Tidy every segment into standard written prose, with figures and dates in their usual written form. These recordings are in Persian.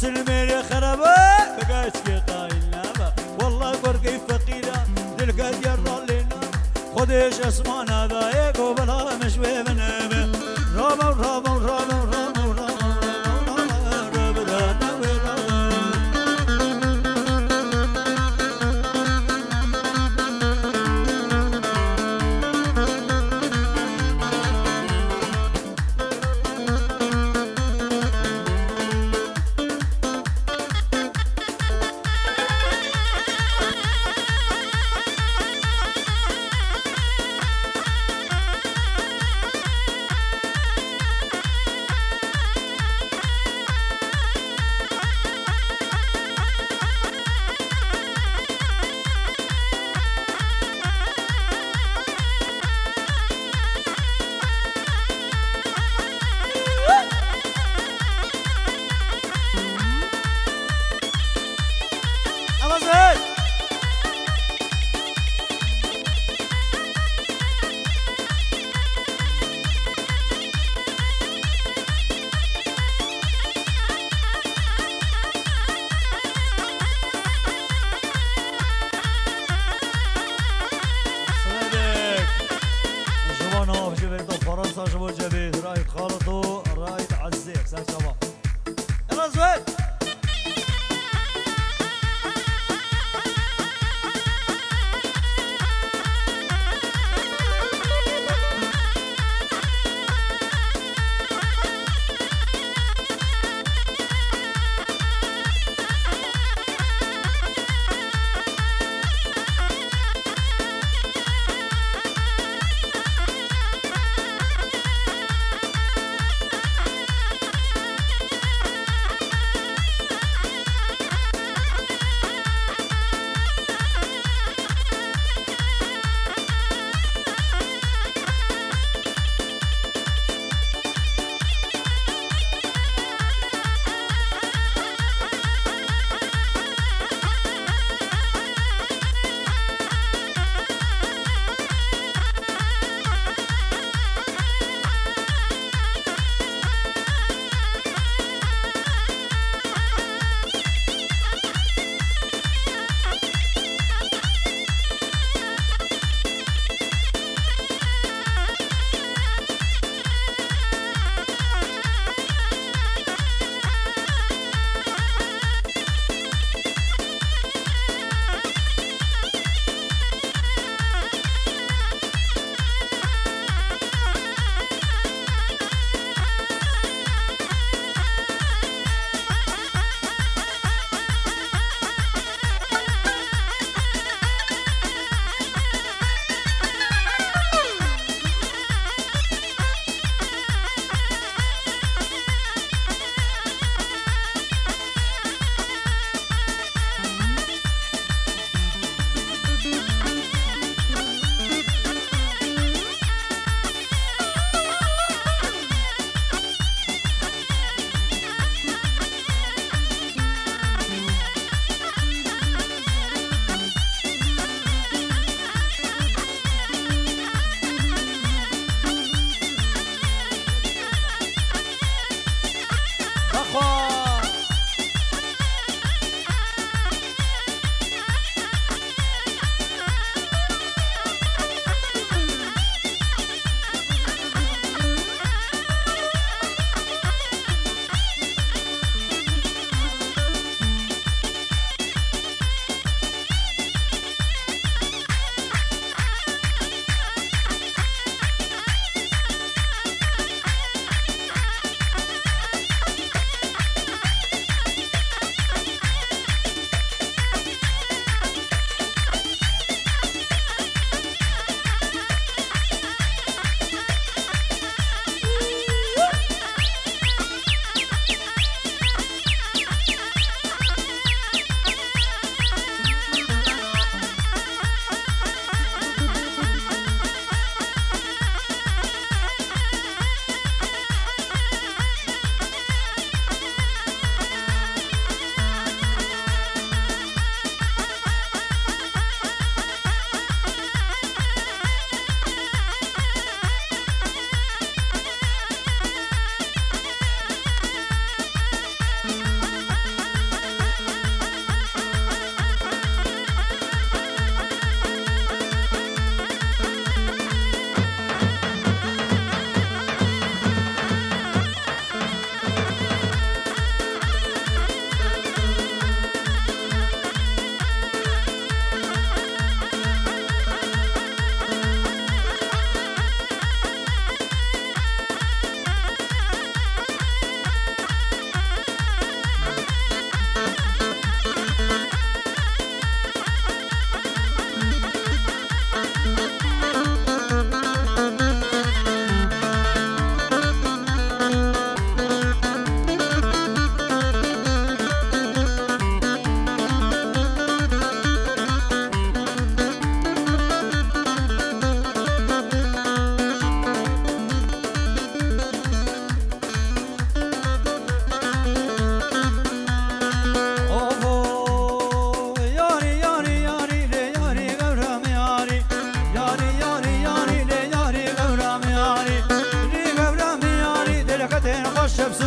الميري خربة بقاش في قايل نابا والله قرقي فقيرة تلقى جرى لنا خديش اسمان هذا يقو بلا مشوي بنابا رابا رابا رابا رابا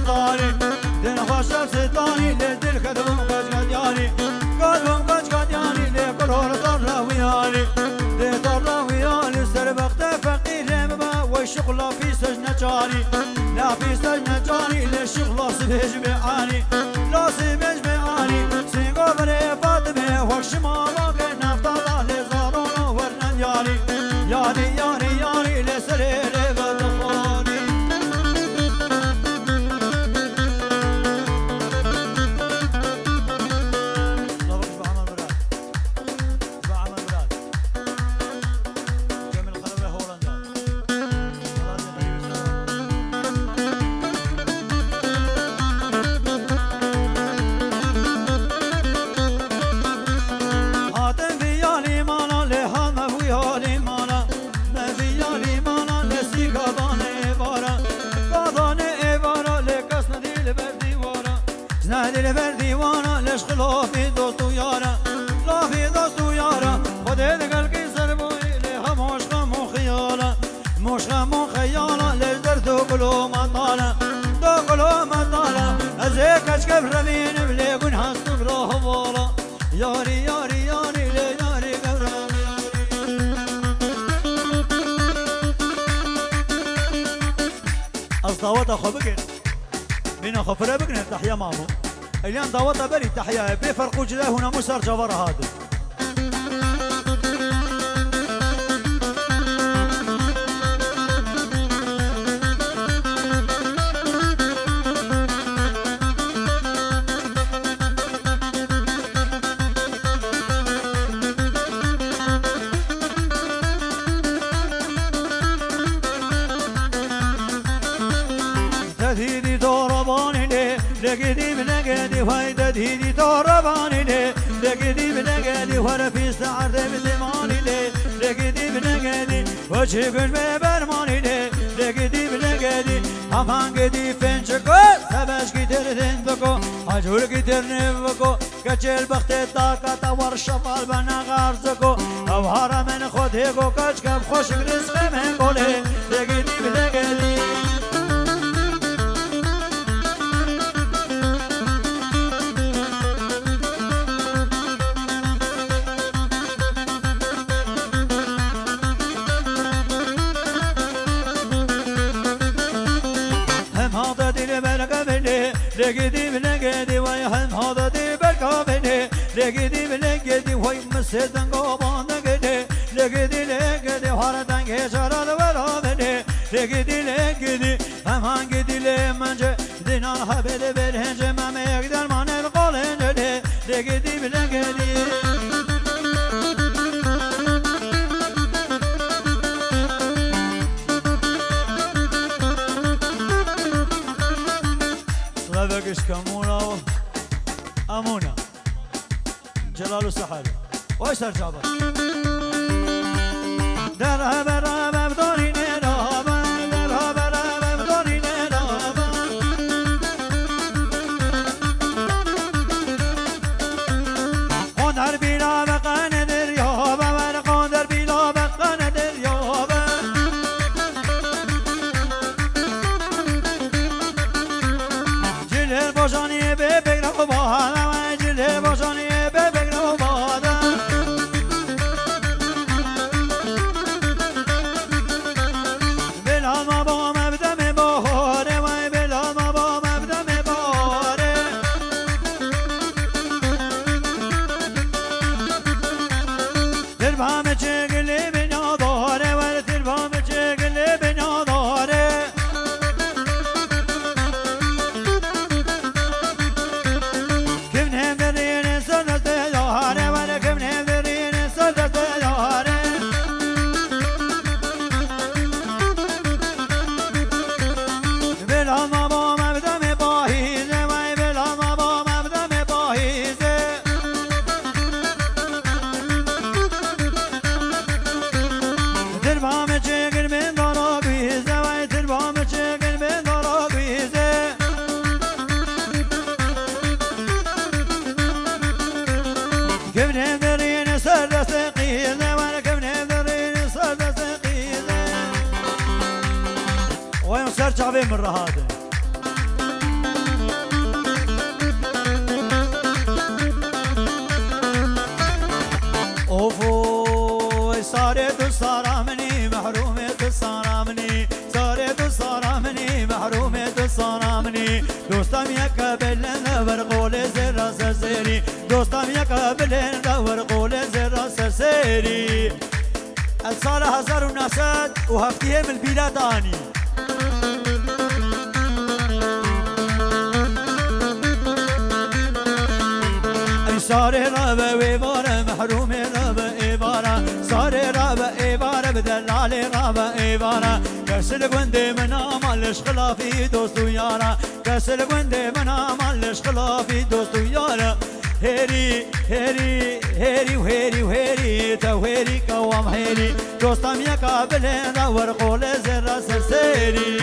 ستانی دل خوشم ستانی دل کدوم قدیانی کدوم قدیانی دل کلور دار راویانی دل دار راویانی سر وقت فقیرم با و شغل فی سجن جانی لا فی سجن جانی لشغل سبج بعانی لا سبج بعانی سيقو بري فاطمه وشما باقي نفطر لزارون ورن ياري ياري ياري ياري لسرير غدخاني صبرك بعمل مراد بعمل مراد جميل خلوه هولندا دل دیوانا لش خلافی دوستو یارا خلافی دوستو یارا خود دل کی سربوی له مشقم و خیالا مشقم و خیالا لش در دو قلو مطالا دو قلو مطالا از کچ کب روین بلی گن هست براه والا یاری یاری یاری لی یاری گرام از دعوت خو بگیر بينا خفرة بقنا تحيا مامو اليان ضوطة بري تحيا بيفرقوا جدا هنا مسار جوار هذا تهديدي ضرباني لقدي بنقدي وهيدا تهدي ضرباني لقدي بنقدي وانا في سعر بدماني لقدي بنقدي وجهي قلب برماني لقدي بنقدي همان قدي فنشكو سباش كتير تندكو عجول كتير نفكو كتشل بخت طاقة ورشفال بنا غارزكو او هارا من خود هيكو كتشكب خوش رزق من قولي لقدي بنقدي لقدي بلقدي ويهم هذا دي بالكابني لقدي بلقدي وي مسدن قوبان لقدي لقدي لقدي وحردن كشرد ورابني لقدي لقدي همان قدي لمنجي دينا الحبيد بالهنج ما يقدر ما نلقى لنجي لقدي بلقدي بقش كمونة أمونة جلال وسحر ويسر جابر درها برها بدوني نرابا درها برها بدوني نرابا قندر بلا بقى ندر يابا قندر بلا بقى ندر يابا باشانی ببگ رو بادا جل باشانی ببگ رو بادا بلا ما با مبدم بهاره و بلا ما با مبدم بهاره در بام چگلی بنا داره و در بام چگلی بنا داره وين سرجع بين من هذا سرسيري دوستم يقبلن ورقول زر سرسيري دوستم يقبلن ورقول زر سرسيري السال 1900 وهفتيه من البلاد اني ساري رابا ويبارا محروم رابا إبارا ساري رابا إبارا بدلالي رابا إبارا كسل قندي من عملش خلافي دوستو يارا كسل قندي من عملش خلافي دوستو يارا هيري هيري هيري وهيري وهيري توهيري قوام هيري دوستم يقابلين ورقول زر سرسيري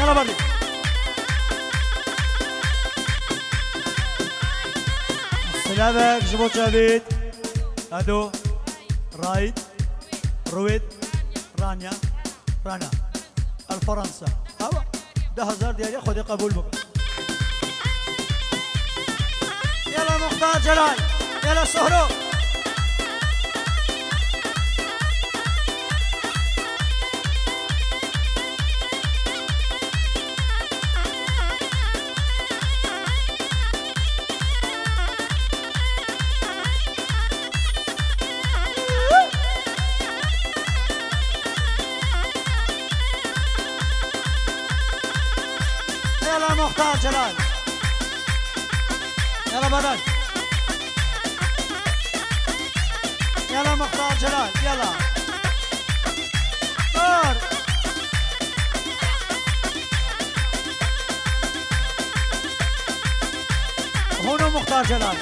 يلا بري سلامك جبوت شابيت هادو رايد رويد رانيا رنا الفرنسا هوا 10,000 ديالي خذي قبول بك. يلا مختار جلال يلا سهرو يلا مختار جلال يلا بدل يلا مختار جلال يلا صار هون مختار جلال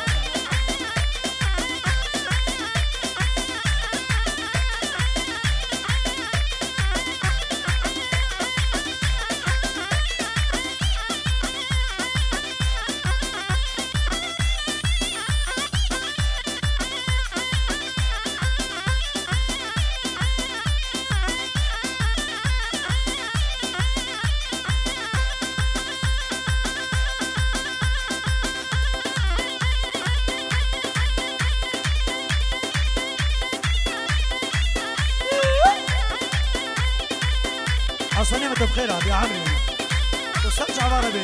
حصلني متى بخير يا عمري تسترجع عربي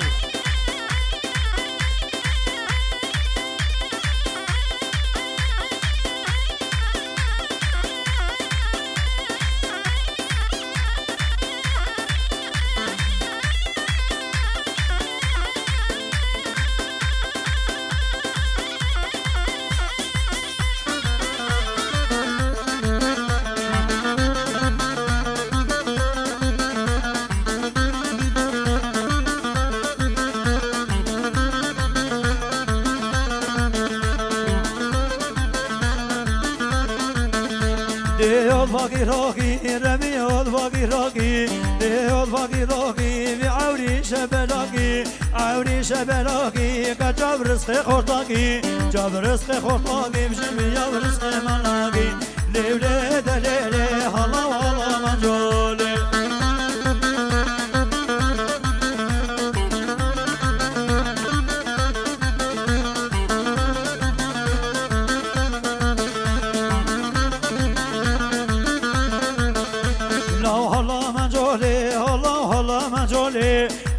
ديول باقي روكي رميول باقي روكي ديول باقي روكي بعوري شبلاكي عوري شبلاكي كجاب رزقي خورتاكي جاب رزقي خورتاكي بجيبي جاب رزقي ملاكي ليولي دليلي هلا والله منجولي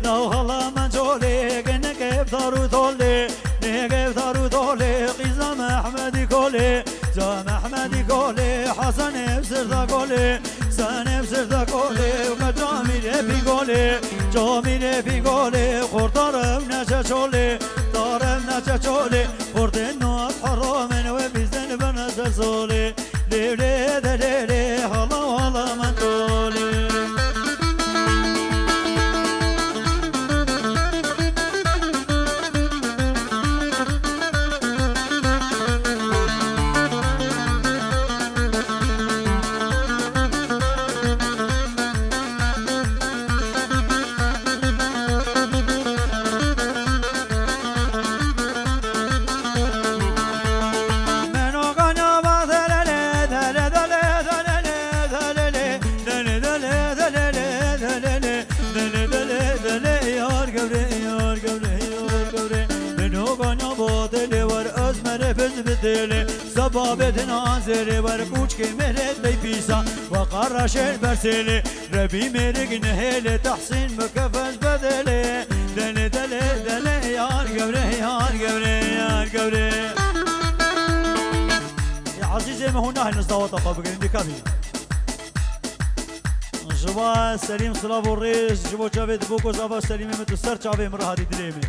لو هلا منجولي كنك بثارو ثولي نيك بثارو ثولي قيزام احمدي كولي زام احمدي كولي حسن بسردا كولي سن بسردا كولي وكجاميل في كولي جاميل في كولي خورتارم نجا شولي دارم نجا شولي خورتين نوات حرامن وبيزن بنزل زولي ليلي دليلي هلا هلا منجولي بدلي سبابة نازلي وركوش كمهرت لي بيسا وقرش البرسلي ربي مرق نهيلي تحسين مكفز بدلي دلي دلي دلي يار قبري يار قبري يار قبري يا عزيزي ما هو ناهي نصدوات أخوة بقرين دي كافي جوا سليم صلاف الرئيس جوا جافيد بوكو زافا سليمي متسر جافي مرها دي دليمي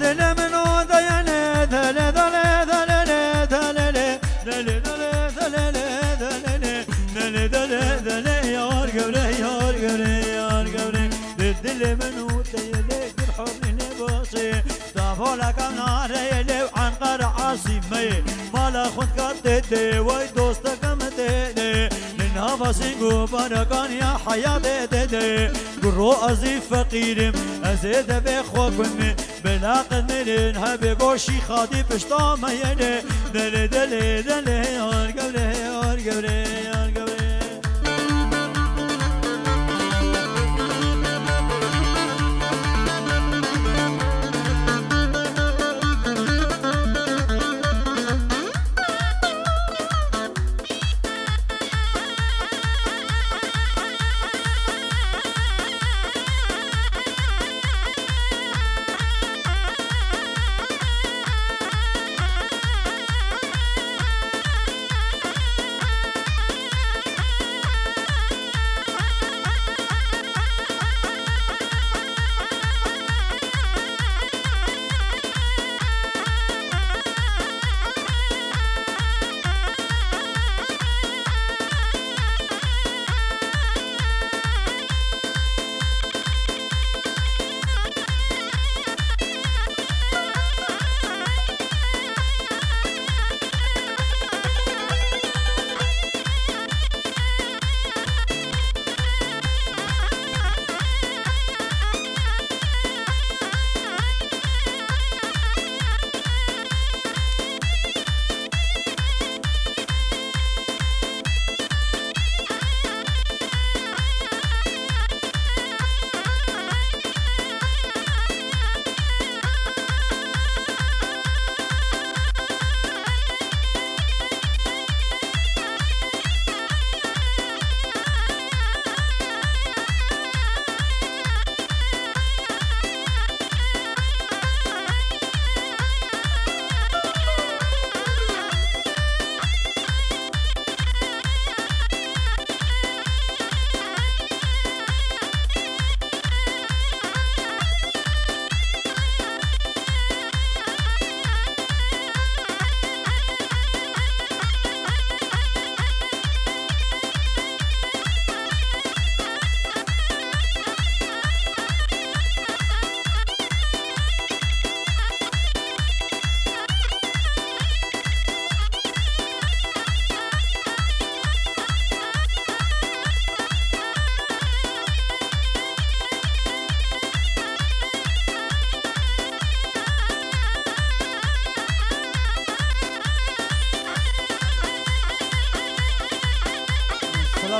دل منو دياني دل دل دل دل دل دل دل دل دل يار قبري يار قبري يار قبري دل منو دياني الحرني باسي تافولك ناري وعن قرع عاصمي مالا خد كاتدي وي دوستك متدي لنها فسيقو بركان يا حياتي دي قرو أزي فقيرم أزيد بخوكم بلاقت منين هبي قوشي خادي بشطام يني دلي دلي دلي يار قبري يار قبري يار قبري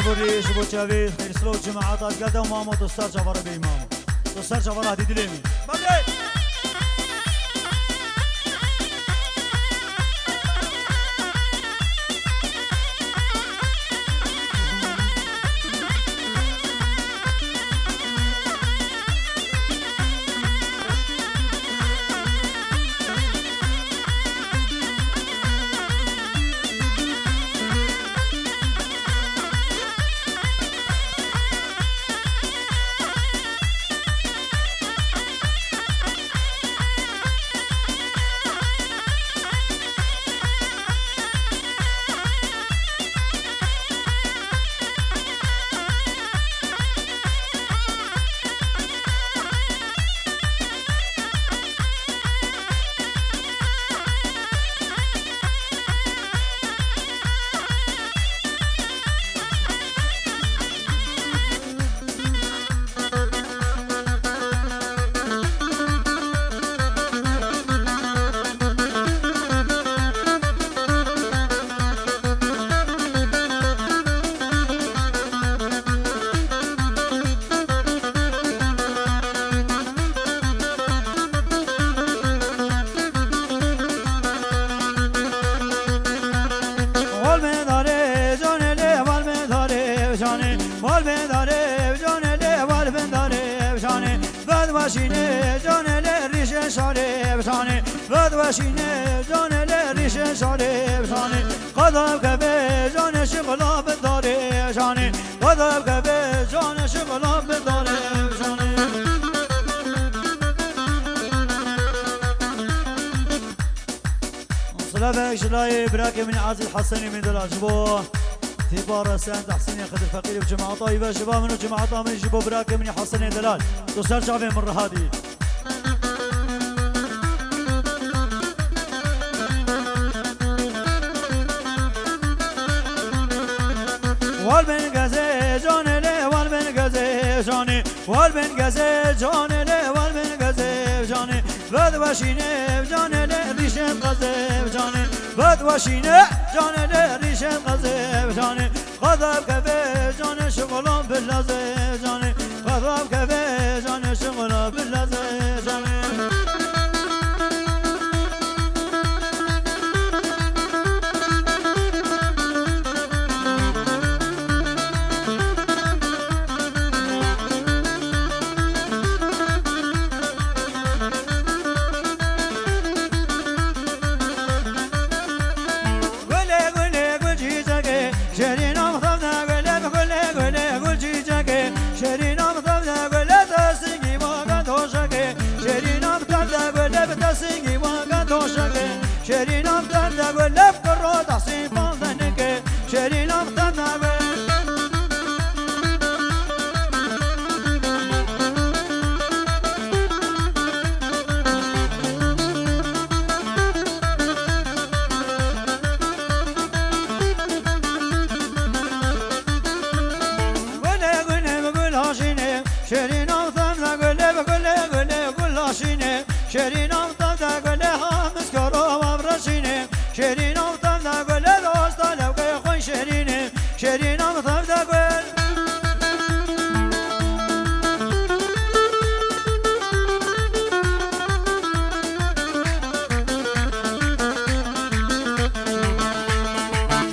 بوريش بو جاوید خیر سلو جماعت قدم مامو دوستار جوار بی مامو دوستار جوار هدی دلیمی بگی وشینه جانه ریشه شاره بشانه ود وشینه جانه ریشه شاره بشانه قدم که به جان شغلاب داره شانه قدم که به جان شغلاب داره بشانه صلاه شلای براك من عازل حسني من دلاجبو تبارة سند حسين ياخذ الفقير بجماعة طيبة شباب من جماعة من يجيبوا براك من حسني دلال دوسر شعبين مرة هذه والبن غزه جانه له والبن غزه جانه والبن غزه جانه له والبن غزه جانه بد وشینه جان ریشم قذف جانه بد وشینه جان ریشم قذف جانه غضب کفه جان شغلان بلازه جانه غضب کفه جان شغلان بلازه جانه شرینم دنده و لب کرو دستی باندنگه شرینم دنده و شرینم دنده و لب گل هاشینه شرینم دنده و لب همس کرو شیرین آمدم در گل راست لبگه خوی شیرینه شیرین آمدم در گل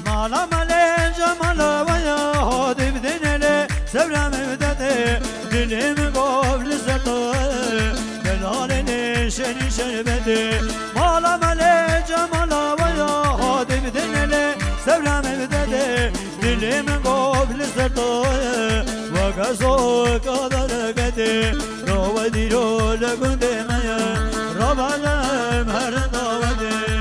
مالا ماله جمالا و یا هادی بدنله سبرم بدده دلیم قبل زرده دلالینه شنی شربده مالا ماله جمالا سبرم بدده دلیم قبل زرده و گزو قدر گده رو و دیرو لگنده میا رو بدم هر داوده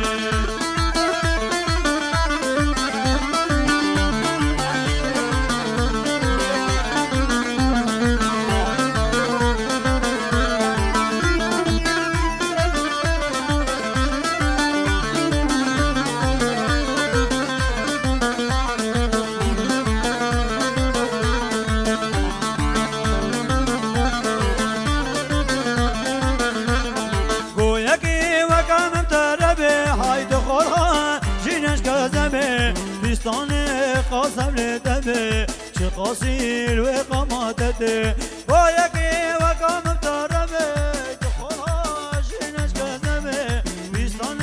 قاسم لدبه چه قاسیل و قاماتته با یکی و قامم تربه دخولها شینش کذبه بیستان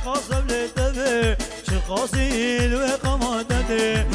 قاسم لدبه چه قاسیل و قاماتته